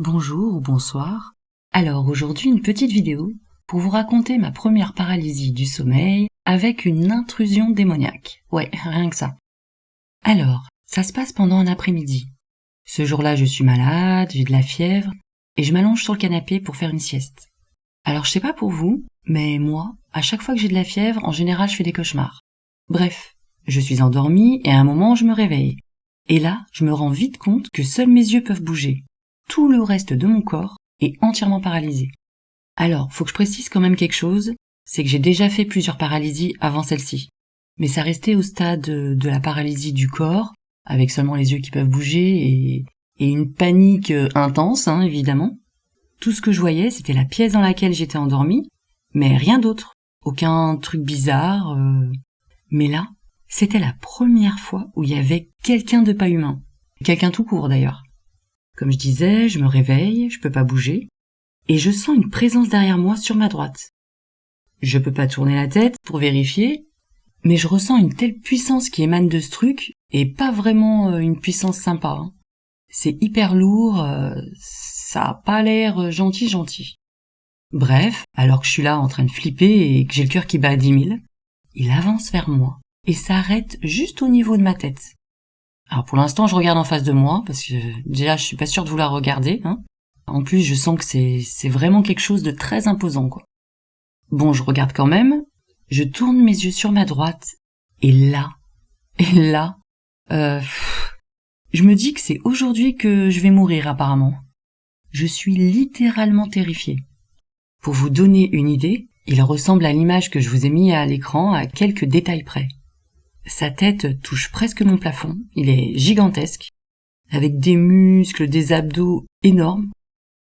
Bonjour ou bonsoir. Alors aujourd'hui une petite vidéo pour vous raconter ma première paralysie du sommeil avec une intrusion démoniaque. Ouais, rien que ça. Alors, ça se passe pendant un après-midi. Ce jour-là je suis malade, j'ai de la fièvre et je m'allonge sur le canapé pour faire une sieste. Alors je sais pas pour vous, mais moi, à chaque fois que j'ai de la fièvre, en général je fais des cauchemars. Bref, je suis endormie et à un moment je me réveille. Et là, je me rends vite compte que seuls mes yeux peuvent bouger. Tout le reste de mon corps est entièrement paralysé. Alors, faut que je précise quand même quelque chose, c'est que j'ai déjà fait plusieurs paralysies avant celle-ci. Mais ça restait au stade de la paralysie du corps, avec seulement les yeux qui peuvent bouger et une panique intense, évidemment. Tout ce que je voyais, c'était la pièce dans laquelle j'étais endormie, mais rien d'autre. Aucun truc bizarre. Mais là, c'était la première fois où il y avait quelqu'un de pas humain. Quelqu'un tout court d'ailleurs. Comme je disais, je me réveille, je peux pas bouger, et je sens une présence derrière moi sur ma droite. Je peux pas tourner la tête pour vérifier, mais je ressens une telle puissance qui émane de ce truc, et pas vraiment une puissance sympa. C'est hyper lourd, ça a pas l'air gentil. Bref, alors que je suis là en train de flipper et que j'ai le cœur qui bat à 10 000, il avance vers moi, et s'arrête juste au niveau de ma tête. Alors pour l'instant, je regarde en face de moi, parce que déjà, je suis pas sûre de vouloir regarder. En plus, je sens que c'est vraiment quelque chose de très imposant, quoi. Bon, je regarde quand même, je tourne mes yeux sur ma droite, et là, je me dis que c'est aujourd'hui que je vais mourir apparemment. Je suis littéralement terrifiée. Pour vous donner une idée, il ressemble à l'image que je vous ai mis à l'écran à quelques détails près. Sa tête touche presque mon plafond, il est gigantesque, avec des muscles, des abdos énormes,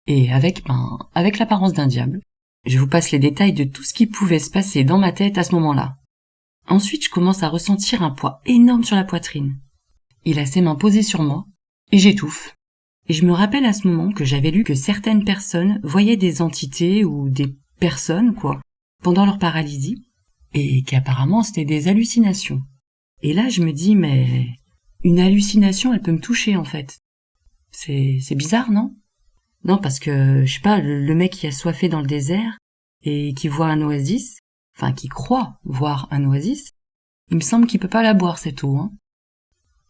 et avec l'apparence d'un diable. Je vous passe les détails de tout ce qui pouvait se passer dans ma tête à ce moment-là. Ensuite, je commence à ressentir un poids énorme sur la poitrine. Il a ses mains posées sur moi, et j'étouffe. Et je me rappelle à ce moment que j'avais lu que certaines personnes voyaient des entités ou des personnes, pendant leur paralysie, et qu'apparemment c'était des hallucinations. Et là, je me dis, mais une hallucination, elle peut me toucher, en fait. C'est bizarre, non? Non, parce que, je sais pas, le mec qui a soifé dans le désert et qui voit un oasis, qui croit voir un oasis, il me semble qu'il peut pas la boire, cette eau,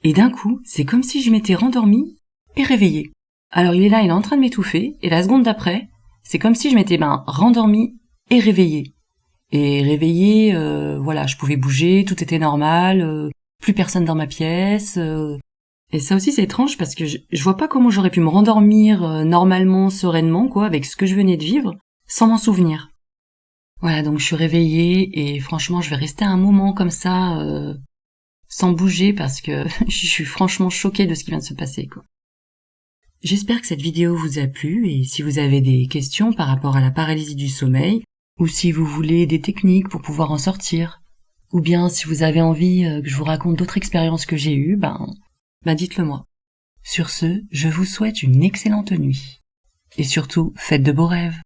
Et d'un coup, c'est comme si je m'étais rendormie et réveillée. Alors il est en train de m'étouffer, et la seconde d'après, c'est comme si je m'étais, rendormie et réveillée. Et réveillée, je pouvais bouger, tout était normal, plus personne dans ma pièce. Et ça aussi c'est étrange parce que je vois pas comment j'aurais pu me rendormir normalement, sereinement, avec ce que je venais de vivre, sans m'en souvenir. Voilà, donc je suis réveillée et franchement je vais rester un moment comme ça, sans bouger parce que je suis franchement choquée de ce qui vient de se passer, J'espère que cette vidéo vous a plu et si vous avez des questions par rapport à la paralysie du sommeil, ou si vous voulez des techniques pour pouvoir en sortir, ou bien si vous avez envie que je vous raconte d'autres expériences que j'ai eues, dites-le moi. Sur ce, je vous souhaite une excellente nuit. Et surtout, faites de beaux rêves.